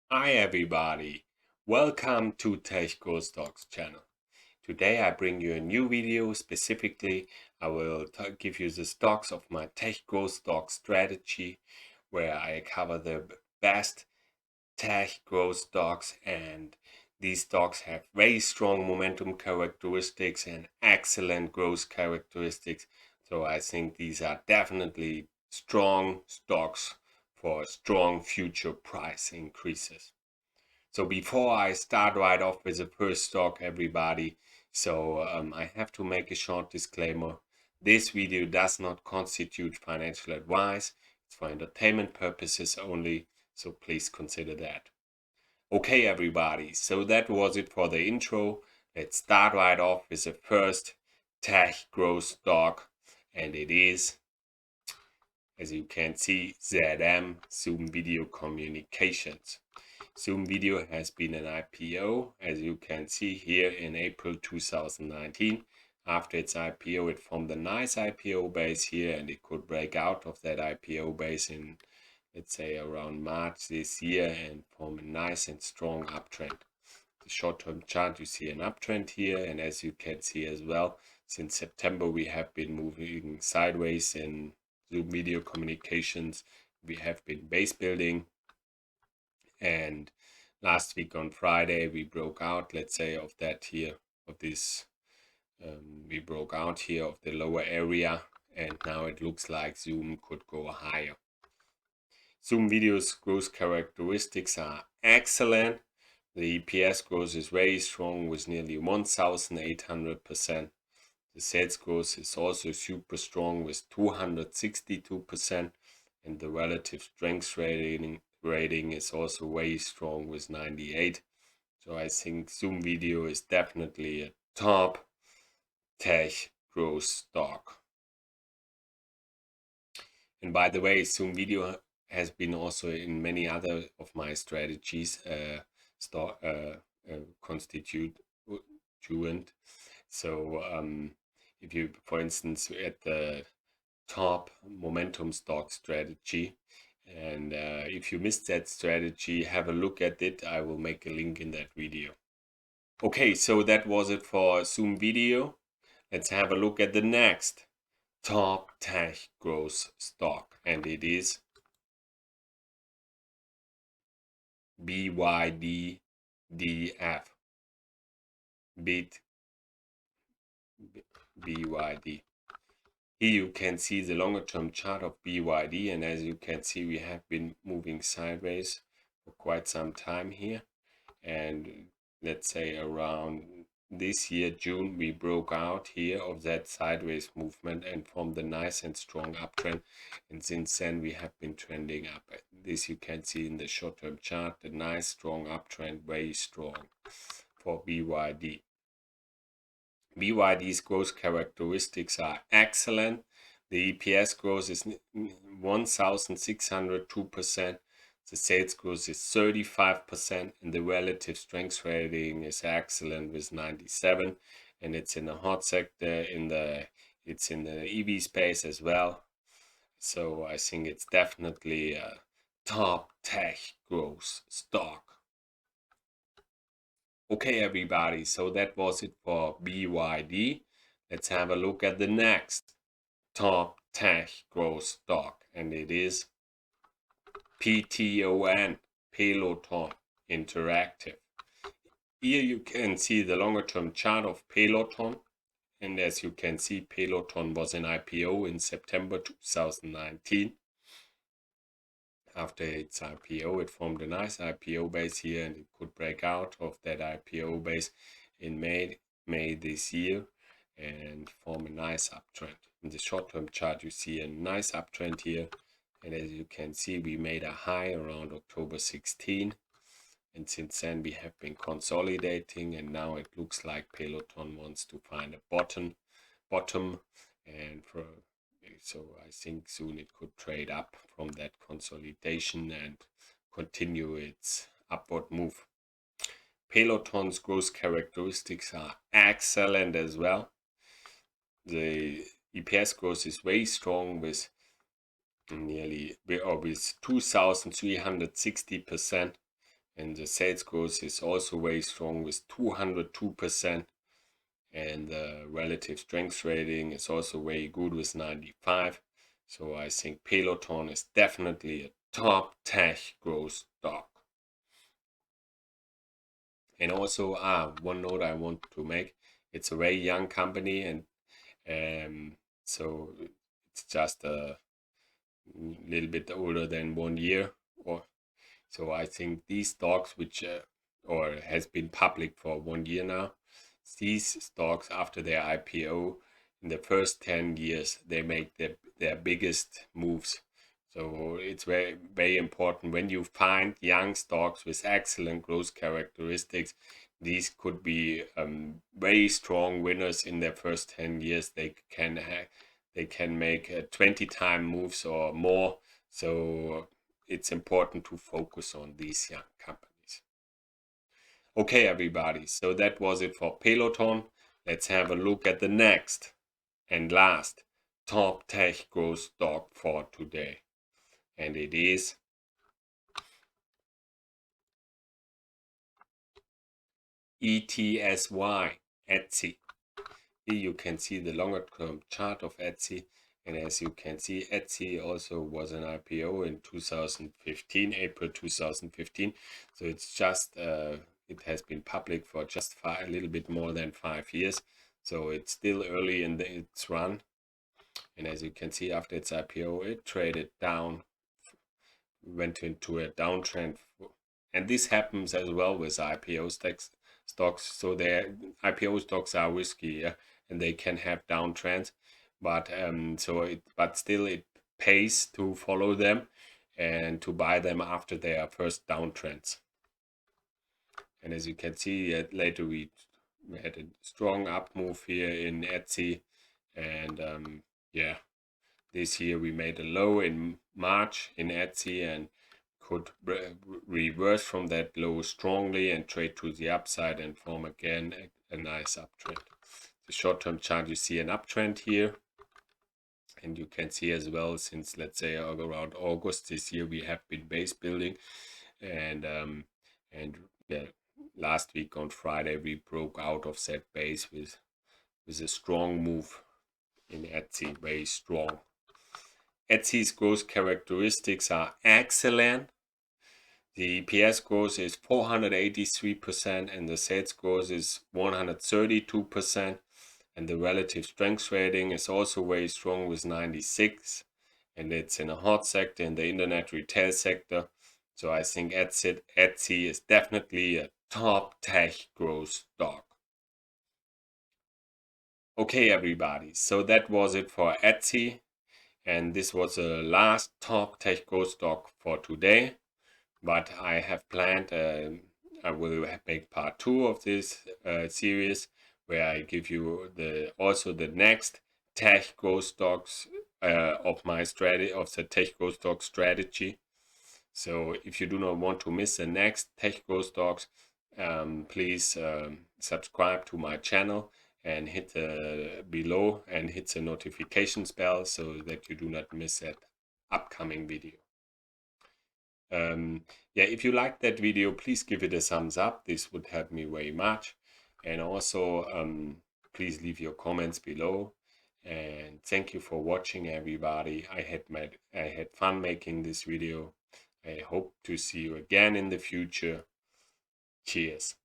Hi everybody, welcome to Tech Growth Stocks channel. Today I bring you a new video. Specifically, I will give you the stocks of my Tech Growth Stock strategy, where I cover the best tech growth stocks, and these stocks have very strong momentum characteristics and excellent growth characteristics. So I think these are definitely strong stocks for strong future price increases. So before I start right off with the first stock, everybody, I have to make a short disclaimer. This video does not constitute financial advice. It's for entertainment purposes only, so please consider that. Okay, everybody, so that was it for the intro. Let's start right off with the first tech growth stock, and it is, as you can see, ZM, Zoom Video Communications. Zoom Video has been an IPO, as you can see here, in April 2019. After its IPO, it formed a nice IPO base here, and it could break out of that IPO base in, let's say, around March this year and form a nice and strong uptrend. The short-term chart, you see an uptrend here, and as you can see as well, since September we have been moving sideways in Zoom Video Communications. We have been base building, and last week on Friday we broke out, let's say, of that here, of this we broke out here of the lower area, and now it looks like Zoom could go higher. Zoom Video's growth characteristics are excellent. The EPS growth is very strong with nearly 1,800%. The sales growth is also super strong with 262%, and the relative strength rating is also very strong with 98. So I think Zoom Video is definitely a top tech growth stock. And by the way, Zoom Video has been also in many other of my strategies constituent. So if you, for instance, at the top momentum stock strategy, and if you missed that strategy, have a look at it. I will make a link in that video. Okay, so that was it for Zoom Video. Let's have a look at the next top tech growth stock, and it is BYDDF. BYD. Here you can see the longer term chart of BYD, and as you can see, we have been moving sideways for quite some time here. And let's say around this year, June, we broke out here of that sideways movement and formed a nice and strong uptrend. And since then, we have been trending up. This you can see in the short term chart, a nice strong uptrend, very strong for BYD. BYD's growth characteristics are excellent. The EPS growth is 1,602%. The sales growth is 35%, and the relative strength rating is excellent with 97. And it's in a hot sector. It's in the EV space as well. So I think it's definitely a top tech growth stock. Okay, everybody, so that was it for BYD. Let's have a look at the next top tech growth stock, and it is PTON, Peloton Interactive. Here you can see the longer term chart of Peloton, and as you can see, Peloton was an IPO in September 2019. After its IPO, it formed a nice IPO base here, and it could break out of that IPO base in May this year and form a nice uptrend. In the short-term chart, you see a nice uptrend here, and as you can see, we made a high around October 16, and since then we have been consolidating, and now it looks like Peloton wants to find a bottom, and so I think soon it could trade up from that consolidation and continue its upward move. Peloton's growth characteristics are excellent as well. The EPS growth is very strong with with 2,360%, and the sales growth is also very strong with 202%, and the relative strength rating is also very good with 95. So I think Peloton is definitely a top tech growth stock. And also, one note I want to make: it's a very young company, and so it's just a little bit older than 1 year. Or so I think these stocks, which or has been public for 1 year now, these stocks after their IPO in the first 10 years, they make their biggest moves. So it's very, very important when you find young stocks with excellent growth characteristics. These could be very strong winners in their first 10 years. They can make 20-time moves or more. So it's important to focus on these young companies. Okay, everybody, so that was it for Peloton. Let's have a look at the next and last top tech growth stock for today. And it is ETSY, Etsy. Here you can see the longer term chart of Etsy. And as you can see, Etsy also was an IPO in 2015, April 2015. So it's just, it has been public for just a little bit more than 5 years. So it's still early in its run. And as you can see, after its IPO, it traded down, went into a downtrend. And this happens as well with IPO stocks. So their IPO stocks are risky, yeah? And they can have downtrends, but still it pays to follow them and to buy them after their first downtrends. And as you can see, later we had a strong up move here in Etsy, and yeah, this year we made a low in March in Etsy and could reverse from that low strongly and trade to the upside and form again a nice uptrend. The short-term chart, you see an uptrend here, and you can see as well, since let's say around August this year, we have been base building, and yeah, last week on Friday we broke out of that base with a strong move in Etsy, very strong. Etsy's growth characteristics are excellent. The EPS growth is 483% and the sales growth is 132%. And the relative strength rating is also very strong with 96. And it's in a hot sector, in the internet retail sector. So I think Etsy is definitely a top tech growth stock. Okay, everybody. So that was it for Etsy. And this was the last top tech growth stock for today. But I have planned, I will make part 2 of this series, where I give you also the next tech growth stocks of my strategy, of the tech growth stock strategy. So if you do not want to miss the next tech growth stocks, please subscribe to my channel and hit below and hit the notifications bell so that you do not miss that upcoming video. Yeah, if you liked that video, please give it a thumbs up. This would help me very much. And also, please leave your comments below. And thank you for watching, everybody. I had fun making this video. I hope to see you again in the future. Cheers.